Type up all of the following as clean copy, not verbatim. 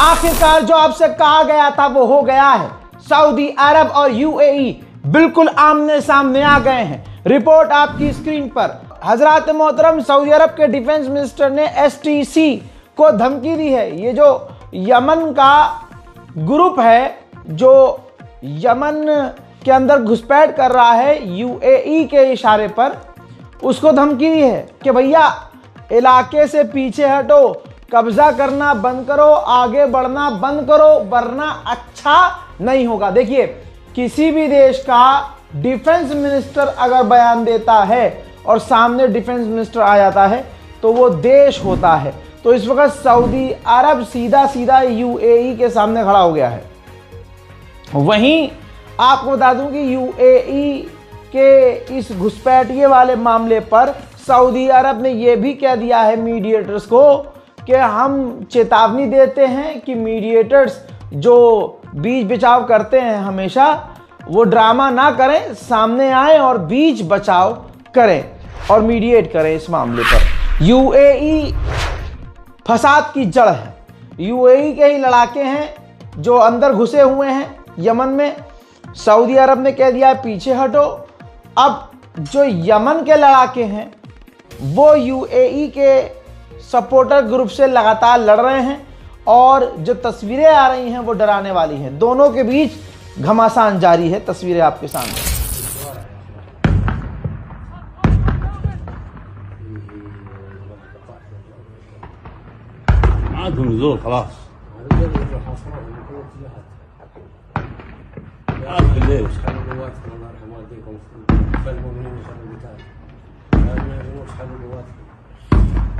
आखिरकार जो आपसे कहा गया था वो हो गया है। सऊदी अरब और यूएई बिल्कुल आमने सामने आ गए हैं। रिपोर्ट आपकी स्क्रीन पर। हजरत मोहतरम सऊदी अरब के डिफेंस मिनिस्टर ने एसटीसी को धमकी दी है। ये जो यमन का ग्रुप है जो यमन के अंदर घुसपैठ कर रहा है यूएई के इशारे पर, उसको धमकी दी है कि भैया इलाके से पीछे हटो, कब्जा करना बंद करो, आगे बढ़ना बंद करो, वरना अच्छा नहीं होगा। देखिए, किसी भी देश का डिफेंस मिनिस्टर अगर बयान देता है और सामने डिफेंस मिनिस्टर आ जाता है तो वो देश होता है। तो इस वक्त सऊदी अरब सीधा सीधा यूएई के सामने खड़ा हो गया है। वहीं आपको बता दूं कि यूएई के इस घुसपैठिए वाले मामले पर सऊदी अरब ने यह भी कह दिया है मीडिएटर्स को कि हम चेतावनी देते हैं कि मीडिएटर्स जो बीच बचाव करते हैं हमेशा वो ड्रामा ना करें, सामने आए और बीच बचाव करें और मीडिएट करें इस मामले पर। यूएई फसाद की जड़ है। यूएई के ही लड़ाके हैं जो अंदर घुसे हुए हैं यमन में। सऊदी अरब ने कह दिया है पीछे हटो। अब जो यमन के लड़ाके हैं वो यूएई के सपोर्टर ग्रुप से लगातार लड़ रहे हैं और जो तस्वीरें आ रही हैं वो डराने वाली हैं। दोनों के बीच घमासान जारी है। तस्वीरें आपके सामने।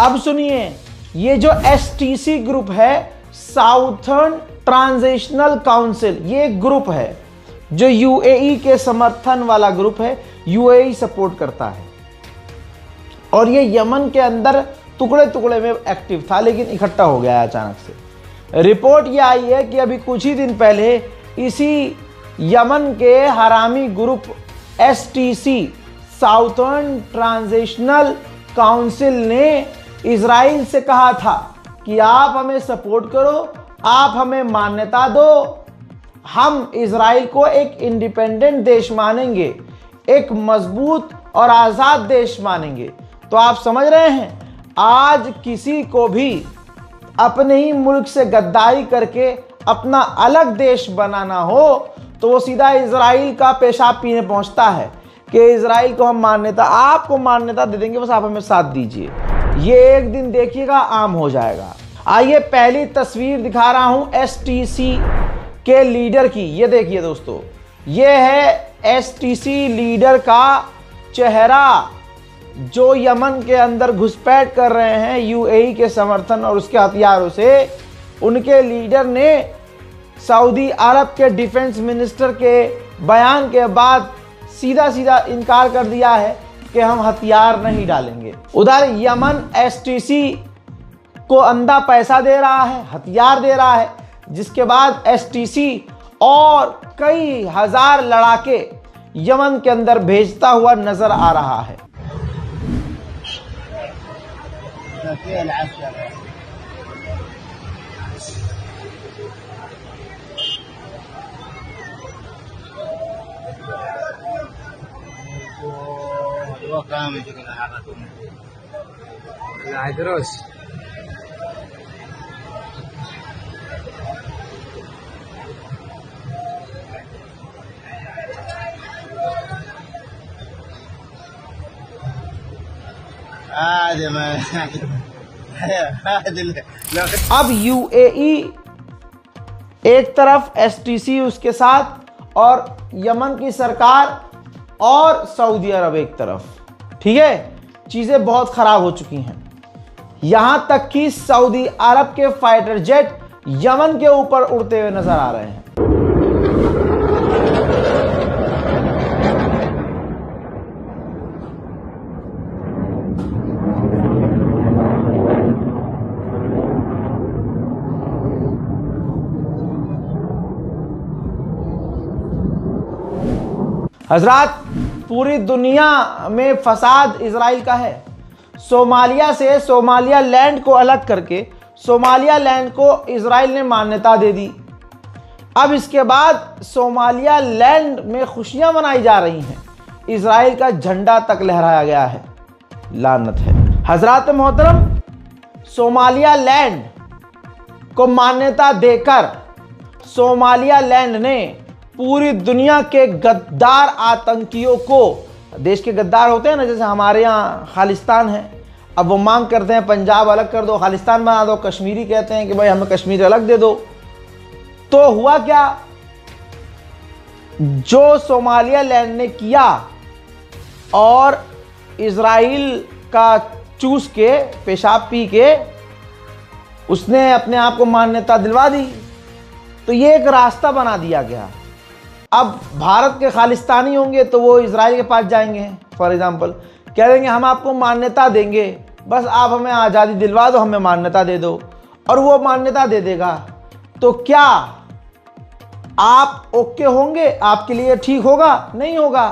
अब सुनिए, ये जो एसटीसी ग्रुप है, साउथर्न ट्रांजिशनल काउंसिल, ये ग्रुप है जो यूएई के समर्थन वाला ग्रुप है। यूएई सपोर्ट करता है और ये यमन के अंदर टुकड़े टुकड़े में एक्टिव था लेकिन इकट्ठा हो गया है अचानक से। रिपोर्ट ये आई है कि अभी कुछ ही दिन पहले इसी यमन के हरामी group STC southern transitional council ने इजराइल से कहा था कि आप हमें सपोर्ट करो, आप हमें मान्यता दो, हम इजराइल को एक इंडिपेंडेंट देश मानेंगे, एक मजबूत और आज़ाद देश मानेंगे। तो आप समझ रहे हैं, आज किसी को भी अपने ही मुल्क से गद्दारी करके अपना अलग देश बनाना हो तो वो सीधा इजराइल का पेशाब पीने पहुंचता है कि इजराइल को हम मान्यता, आपको मान्यता दे देंगे, बस आप हमें साथ दीजिए। ये एक दिन देखिएगा आम हो जाएगा। आइए पहली तस्वीर दिखा रहा हूं एसटीसी के लीडर की। ये देखिए दोस्तों, ये है एसटीसी लीडर का चेहरा जो यमन के अंदर घुसपैठ कर रहे हैं यूएई के समर्थन और उसके हथियारों से। उनके लीडर ने सऊदी अरब के डिफेंस मिनिस्टर के बयान के बाद सीधा सीधा इनकार कर दिया है कि हम हथियार नहीं डालेंगे। उधर यमन एसटीसी को अंधा पैसा दे रहा है, हथियार दे रहा है, जिसके बाद एसटीसी और कई हजार लड़ाके यमन के अंदर भेजता हुआ नजर आ रहा है। अब यूएई एक तरफ, एसटीसी उसके साथ और यमन की सरकार और सऊदी अरब एक तरफ। ठीक है, चीजें बहुत खराब हो चुकी हैं। यहां तक कि सऊदी अरब के फाइटर जेट यमन के ऊपर उड़ते हुए नजर आ रहे हैं। हजरात, पूरी दुनिया में फसाद इजराइल का है। सोमालिया से सोमालिया लैंड को अलग करके सोमालिया लैंड को इजराइल ने मान्यता दे दी। अब इसके बाद सोमालिया लैंड में खुशियां मनाई जा रही हैं, इजराइल का झंडा तक लहराया गया है। लानत है। हजरात मोहतरम, सोमालिया लैंड को मान्यता देकर सोमालिया लैंड ने पूरी दुनिया के गद्दार आतंकियों को, देश के गद्दार होते हैं ना, जैसे हमारे यहाँ खालिस्तान है, अब वो मांग करते हैं पंजाब अलग कर दो, खालिस्तान बना दो। कश्मीरी कहते हैं कि भाई हमें कश्मीर अलग दे दो। तो हुआ क्या, जो सोमालिया लैंड ने किया और इजराइल का चूस के पेशाब पी के उसने अपने आप को मान्यता दिलवा दी। तो ये एक रास्ता बना दिया गया। अब भारत के खालिस्तानी होंगे तो वो इजराइल के पास जाएंगे, फॉर एग्जांपल कह देंगे हम आपको मान्यता देंगे, बस आप हमें आज़ादी दिलवा दो, हमें मान्यता दे दो, और वो मान्यता दे देगा। तो क्या आप ओके होंगे? आपके लिए ठीक होगा? नहीं होगा।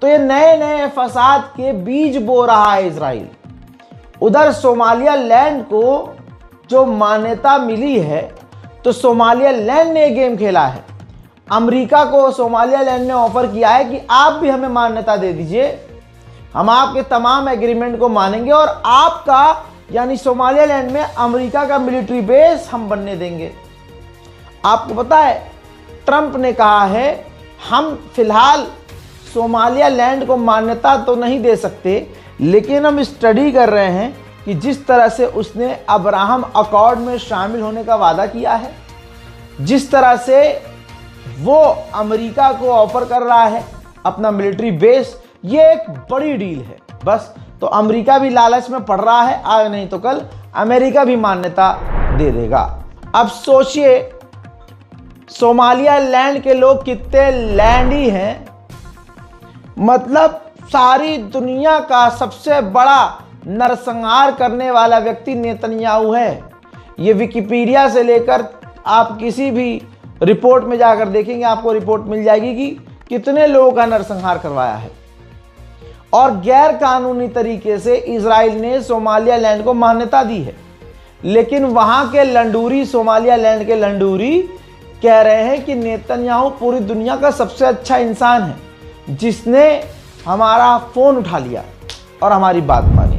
तो ये नए नए फसाद के बीज बो रहा है इजराइल। उधर सोमालिया लैंड को जो मान्यता मिली है, तो सोमालिया लैंड ने गेम खेला है। अमेरिका को सोमालिया लैंड ने ऑफर किया है कि आप भी हमें मान्यता दे दीजिए, हम आपके तमाम एग्रीमेंट को मानेंगे और आपका यानी सोमालिया लैंड में अमेरिका का मिलिट्री बेस हम बनने देंगे। आपको पता है, ट्रंप ने कहा है हम फिलहाल सोमालिया लैंड को मान्यता तो नहीं दे सकते, लेकिन हम स्टडी कर रहे हैं कि जिस तरह से उसने अब्राहम अकॉर्ड में शामिल होने का वादा किया है, जिस तरह से वो अमेरिका को ऑफर कर रहा है अपना मिलिट्री बेस, ये एक बड़ी डील है। बस तो अमेरिका भी लालच में पड़ रहा है, आज नहीं तो कल अमेरिका भी मान्यता दे देगा। अब सोचिए सोमालिया लैंड के लोग कितने लैंडी हैं, मतलब सारी दुनिया का सबसे बड़ा नरसंहार करने वाला व्यक्ति नेतन्याहू है। ये विकिपीडिया से लेकर आप किसी भी रिपोर्ट में जाकर देखेंगे, आपको रिपोर्ट मिल जाएगी कि कितने लोगों का नरसंहार करवाया है। और गैर कानूनी तरीके से इजराइल ने सोमालिया लैंड को मान्यता दी है, लेकिन वहां के लंडूरी, सोमालिया लैंड के लंडूरी कह रहे हैं कि नेतन्याहू पूरी दुनिया का सबसे अच्छा इंसान है जिसने हमारा फोन उठा लिया और हमारी बात मानी।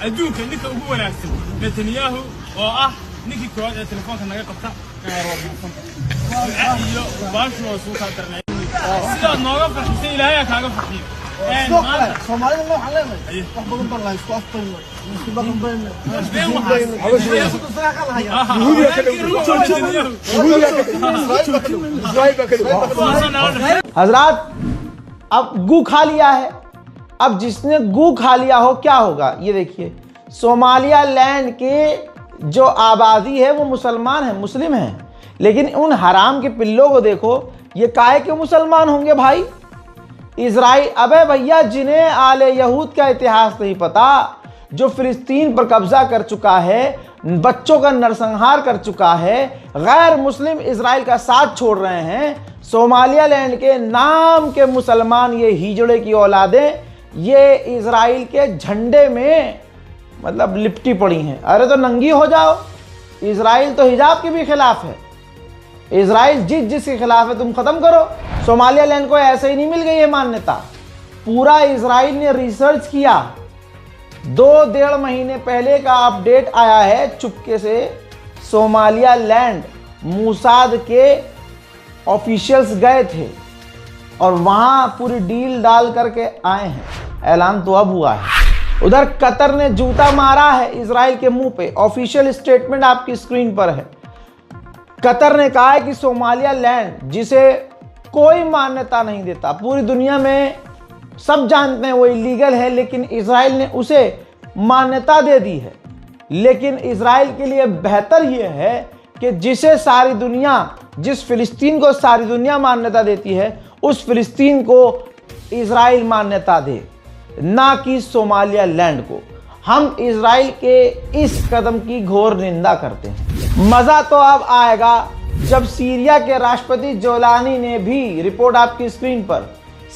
adduunka ninka ugu wanaagsan Netanyahu oo ah ninkii kooxda ee telefoonka naga qabta iyo baashu oo soo qaadarnay sida nooga farxisay ilaahay kaaga farxiyo Soomaalida ma waxaan leenahay wax badan baan la isku afbayno isku dhaqanbayno हजरात, अब गू खा लिया है। अब जिसने गू खा लिया हो क्या होगा, ये देखिए सोमालिया लैंड के जो आबादी है वो मुसलमान है, मुस्लिम है, लेकिन उन हराम के पिल्लों को देखो, ये काहे के मुसलमान होंगे भाई? इजराइल, अबे भैया जिन्हें आले यहूद का इतिहास नहीं पता, जो फिलिस्तीन पर कब्जा कर चुका है, बच्चों का नरसंहार कर चुका है, गैर मुस्लिम इजराइल का साथ छोड़ रहे हैं, सोमालिया लैंड के नाम के मुसलमान, ये हिजड़े की औलादें, ये इजराइल के झंडे में मतलब लिपटी पड़ी हैं। अरे तो नंगी हो जाओ। इजराइल तो हिजाब के भी खिलाफ है। इजराइल जिसके खिलाफ है तुम खत्म करो। सोमालिया लैंड को ऐसे ही नहीं मिल गई है मान्यता। पूरा इजराइल ने रिसर्च किया। 2-1.5 महीने पहले का अपडेट आया है चुपके से। सोमालिया लैंड मूसाद के ऑफिशियल्स गए थे और वहां पूरी डील डाल करके आए हैं। ऐलान तो अब हुआ है। उधर कतर ने जूता मारा है इजराइल के मुंह पे। ऑफिशियल स्टेटमेंट आपकी स्क्रीन पर है। कतर ने कहा है कि सोमालिया लैंड, जिसे कोई मान्यता नहीं देता, पूरी दुनिया में सब जानते हैं वो इलीगल है, लेकिन इजराइल ने उसे मान्यता दे दी है। लेकिन इजराइल के लिए बेहतर यह है कि जिस फिलिस्तीन को सारी दुनिया मान्यता देती है, उस फिलिस्तीन को इजराइल मान्यता दे, ना कि सोमालिया लैंड को। हम इजराइल के इस कदम की घोर निंदा करते हैं। मजा तो अब आएगा जब सीरिया के राष्ट्रपति जोलानी ने भी, रिपोर्ट आपकी स्क्रीन पर,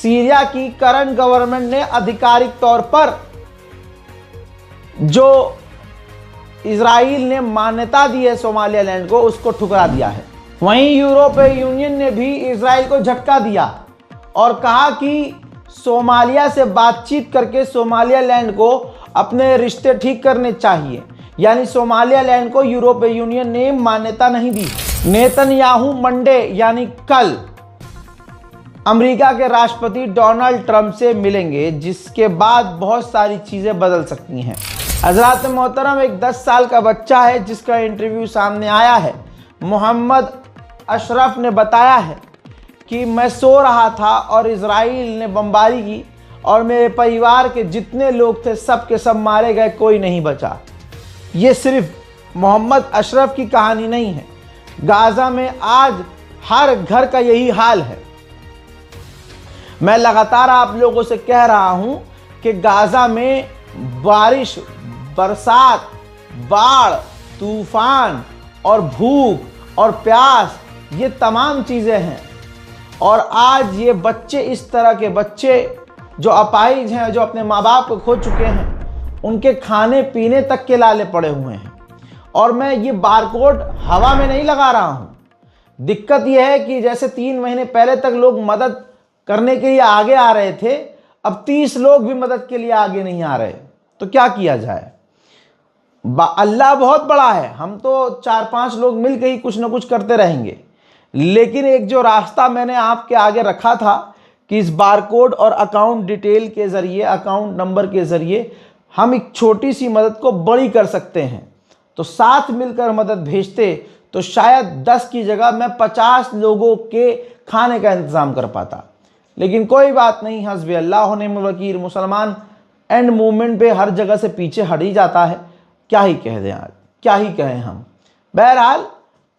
सीरिया की करंट गवर्नमेंट ने आधिकारिक तौर पर जो इजराइल ने मान्यता दी है सोमालिया लैंड को, उसको ठुकरा दिया है। वहीं यूरोपीय यूनियन ने भी इजराइल को झटका दिया और कहा कि सोमालिया से बातचीत करके सोमालिया लैंड को अपने रिश्ते ठीक करने चाहिए। यानी सोमालिया लैंड को यूरोपीय यूनियन ने मान्यता नहीं दी। नेतन्याहू मंडे यानी कल अमेरिका के राष्ट्रपति डोनाल्ड ट्रंप से मिलेंगे, जिसके बाद बहुत सारी चीजें बदल सकती हैं। हजरात मोहतरम, एक 10 साल का बच्चा है जिसका इंटरव्यू सामने आया है। मोहम्मद अशरफ ने बताया है कि मैं सो रहा था और इजराइल ने बमबारी की और मेरे परिवार के जितने लोग थे सब के सब मारे गए, कोई नहीं बचा। ये सिर्फ मोहम्मद अशरफ की कहानी नहीं है। गाजा में आज हर घर का यही हाल है। मैं लगातार आप लोगों से कह रहा हूं कि गाजा में बारिश, बरसात, बाढ़, तूफान और भूख और प्यास, ये तमाम चीज़ें हैं। और आज ये बच्चे, इस तरह के बच्चे जो अपाहिज हैं, जो अपने माँ बाप को खो चुके हैं, उनके खाने पीने तक के लाले पड़े हुए हैं। और मैं ये बारकोड हवा में नहीं लगा रहा हूँ। दिक्कत यह है कि जैसे 3 महीने पहले तक लोग मदद करने के लिए आगे आ रहे थे, अब 30 लोग भी मदद के लिए आगे नहीं आ रहे। तो क्या किया जाए? अल्लाह बहुत बड़ा है, हम तो 4-5 लोग मिलकर ही कुछ ना कुछ करते रहेंगे। लेकिन एक जो रास्ता मैंने आपके आगे रखा था कि इस बारकोड और अकाउंट डिटेल के ज़रिए, अकाउंट नंबर के ज़रिए हम एक छोटी सी मदद को बड़ी कर सकते हैं। तो साथ मिलकर मदद भेजते तो शायद 10 की जगह मैं 50 लोगों के खाने का इंतज़ाम कर पाता। लेकिन कोई बात नहीं, हस्बी अल्लाह व निअमल वकील। मुसलमान एंड मूवमेंट पे हर जगह से पीछे हट ही जाता है। क्या ही कह दें आज, क्या ही कहें हम। बहरहाल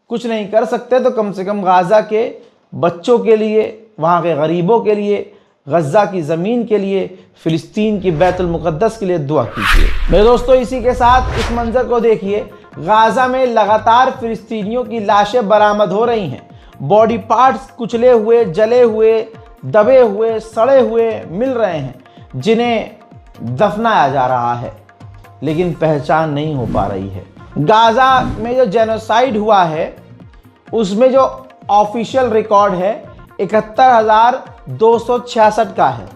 कुछ नहीं कर सकते तो कम से कम गाज़ा के बच्चों के लिए, वहाँ के गरीबों के लिए, गज़ा की ज़मीन के लिए, फ़िलिस्तीन की बैतुल मुक़द्दस के लिए दुआ कीजिए। मेरे दोस्तों, इसी के साथ इस मंज़र को देखिए। गाज़ा में लगातार फ़िलिस्तीनियों की लाशें बरामद हो रही हैं। बॉडी पार्ट्स कुचले हुए, जले हुए, दबे हुए, सड़े हुए मिल रहे हैं, जिन्हें दफनाया जा रहा है, लेकिन पहचान नहीं हो पा रही है। गाज़ा में जो जेनोसाइड हुआ है, उसमें जो ऑफिशियल रिकॉर्ड है 71,266 का है।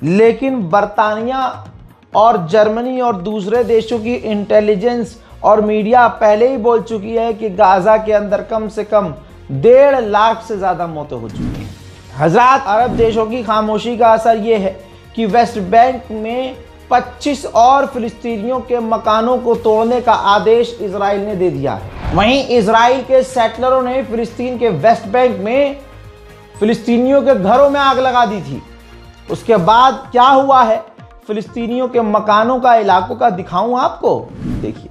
लेकिन बरतानिया और जर्मनी और दूसरे देशों की इंटेलिजेंस और मीडिया पहले ही बोल चुकी है कि गाज़ा के अंदर कम से कम 1.5 लाख से ज़्यादा मौतें हो चुकी हैं। हज़रात, अरब देशों की खामोशी का असर ये है कि वेस्ट बैंक में 25 और फिलिस्तीनियों के मकानों को तोड़ने का आदेश इजराइल ने दे दिया है। वहीं इजराइल के सेटलरों ने फिलिस्तीन के वेस्ट बैंक में फिलिस्तीनियों के घरों में आग लगा दी थी। उसके बाद क्या हुआ है फिलिस्तीनियों के मकानों का, इलाकों का, दिखाऊं आपको, देखिए।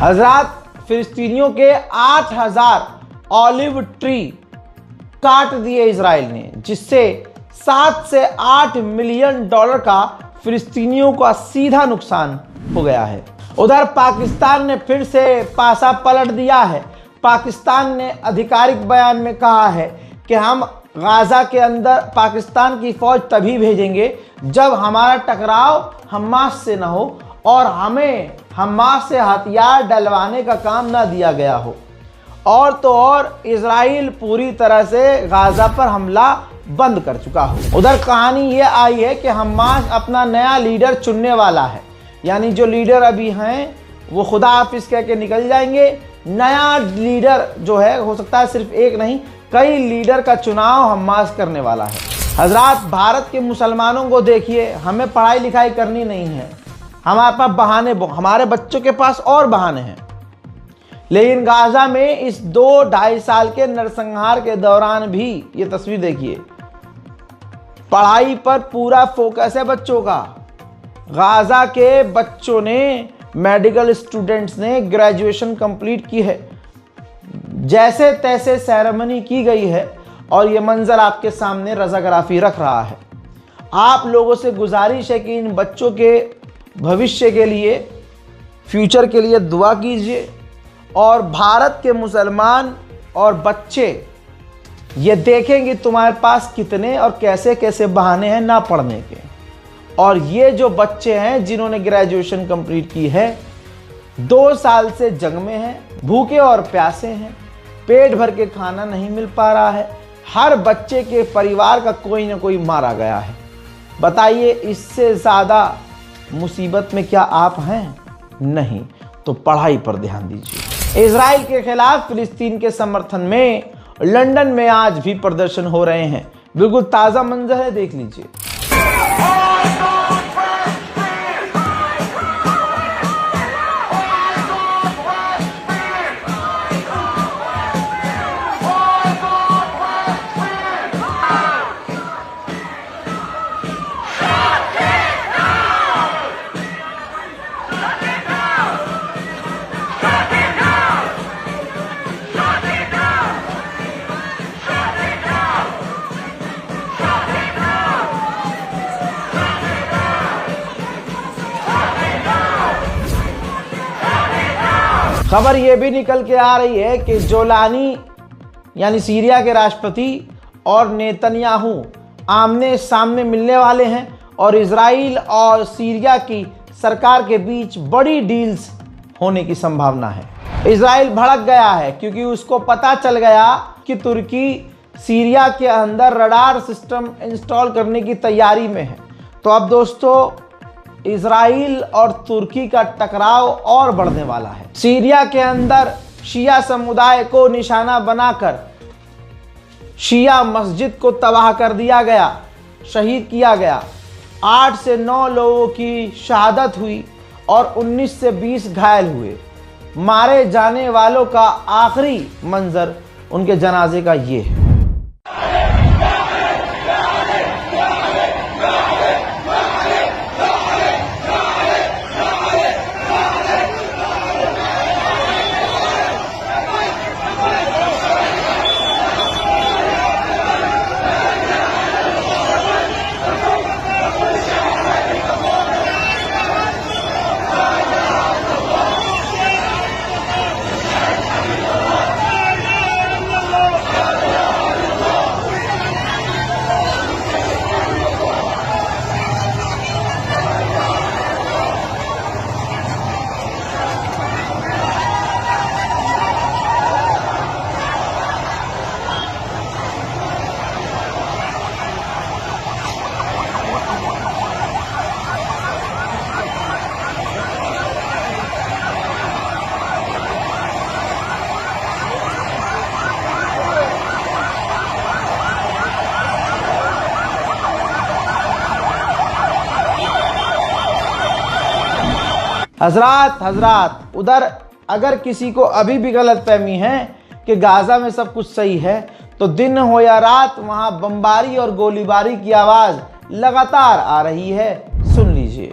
हजरात, फिलिस्तीनियों के 8,000 ऑलिव ट्री काट दिए इजराइल ने, जिससे 7 से 8 मिलियन डॉलर का फिलिस्तीनियों का सीधा नुकसान हो गया है। उधर पाकिस्तान ने फिर से पासा पलट दिया है। पाकिस्तान ने आधिकारिक बयान में कहा है कि हम गाज़ा के अंदर पाकिस्तान की फ़ौज तभी भेजेंगे जब हमारा टकराव हमास से ना हो और हमें हमास से हथियार डलवाने का काम ना दिया गया हो। और तो और इजराइल पूरी तरह से गाज़ा पर हमला बंद कर चुका हो। उधर कहानी ये आई है कि हमास अपना नया लीडर चुनने वाला है, यानी जो लीडर अभी हैं वो खुदा हाफिज़ कह के निकल जाएंगे। नया लीडर जो है, हो सकता है सिर्फ एक नहीं, कई लीडर का चुनाव हमास करने वाला है। हजरात, भारत के मुसलमानों को देखिए, हमें पढ़ाई लिखाई करनी नहीं है, हमारे पास बहाने, हमारे बच्चों के पास और बहाने हैं। लेकिन गाज़ा में इस 2-2.5 साल के नरसंहार के दौरान भी, ये तस्वीर देखिए, पढ़ाई पर पूरा फोकस है बच्चों का। गाजा के बच्चों ने, मेडिकल स्टूडेंट्स ने ग्रेजुएशन कंप्लीट की है, जैसे तैसे सेरेमनी की गई है और ये मंजर आपके सामने रज़ाग्राफी रख रहा है। आप लोगों से गुजारिश है कि इन बच्चों के भविष्य के लिए, फ्यूचर के लिए दुआ कीजिए और भारत के मुसलमान और बच्चे ये देखेंगे तुम्हारे पास कितने और कैसे कैसे बहाने हैं ना पढ़ने के। और ये जो बच्चे हैं जिन्होंने ग्रेजुएशन कंप्लीट की है, 2 साल से जंग में हैं, भूखे और प्यासे हैं, पेट भर के खाना नहीं मिल पा रहा है, हर बच्चे के परिवार का कोई ना कोई मारा गया है। बताइए इससे ज़्यादा मुसीबत में क्या आप हैं? नहीं। तो पढ़ाई पर ध्यान दीजिए। इजराइल के खिलाफ फिलिस्तीन के समर्थन में लंदन में आज भी प्रदर्शन हो रहे हैं। बिल्कुल ताज़ा मंजर है, देख लीजिए। खबर यह भी निकल के आ रही है कि जोलानी यानी सीरिया के राष्ट्रपति और नेतन्याहू आमने सामने मिलने वाले हैं और इजराइल और सीरिया की सरकार के बीच बड़ी डील्स होने की संभावना है। इजराइल भड़क गया है क्योंकि उसको पता चल गया कि तुर्की सीरिया के अंदर रडार सिस्टम इंस्टॉल करने की तैयारी में है। तो अब दोस्तों इजराइल और तुर्की का टकराव और बढ़ने वाला है। सीरिया के अंदर शिया समुदाय को निशाना बनाकर शिया मस्जिद को तबाह कर दिया गया, शहीद किया गया। 8 से 9 लोगों की शहादत हुई और 19 से 20 घायल हुए। मारे जाने वालों का आखिरी मंजर उनके जनाजे का ये है। हजरात उधर अगर किसी को अभी भी गलतफहमी है कि गाजा में सब कुछ सही है, तो दिन हो या रात वहां बमबारी और गोलीबारी की आवाज लगातार आ रही है। सुन लीजिए।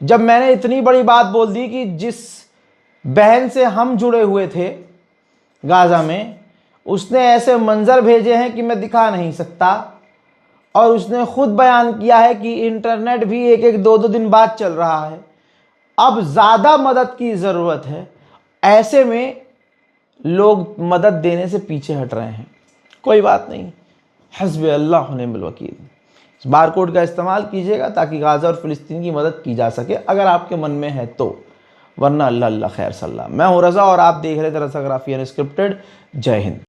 जब मैंने इतनी बड़ी बात बोल दी कि जिस बहन से हम जुड़े हुए थे गाजा में, उसने ऐसे मंजर भेजे हैं कि मैं दिखा नहीं सकता, और उसने खुद बयान किया है कि इंटरनेट भी 1-1, 2-2 दिन बाद चल रहा है। अब ज़्यादा मदद की ज़रूरत है। ऐसे में लोग मदद देने से पीछे हट रहे हैं। कोई बात नहीं, हस्बी अल्लाह व निअमल वकील। इस बारकोड का इस्तेमाल कीजिएगा ताकि गाज़ा और फ़िलिस्तीन की मदद की जा सके, अगर आपके मन में है तो। वरना अल्लाह अल्लाह खैर सल्ला। मैं हूं रजा और आप देख रहे थे रजाग्राफी अनस्क्रिप्टेड। जय हिंद।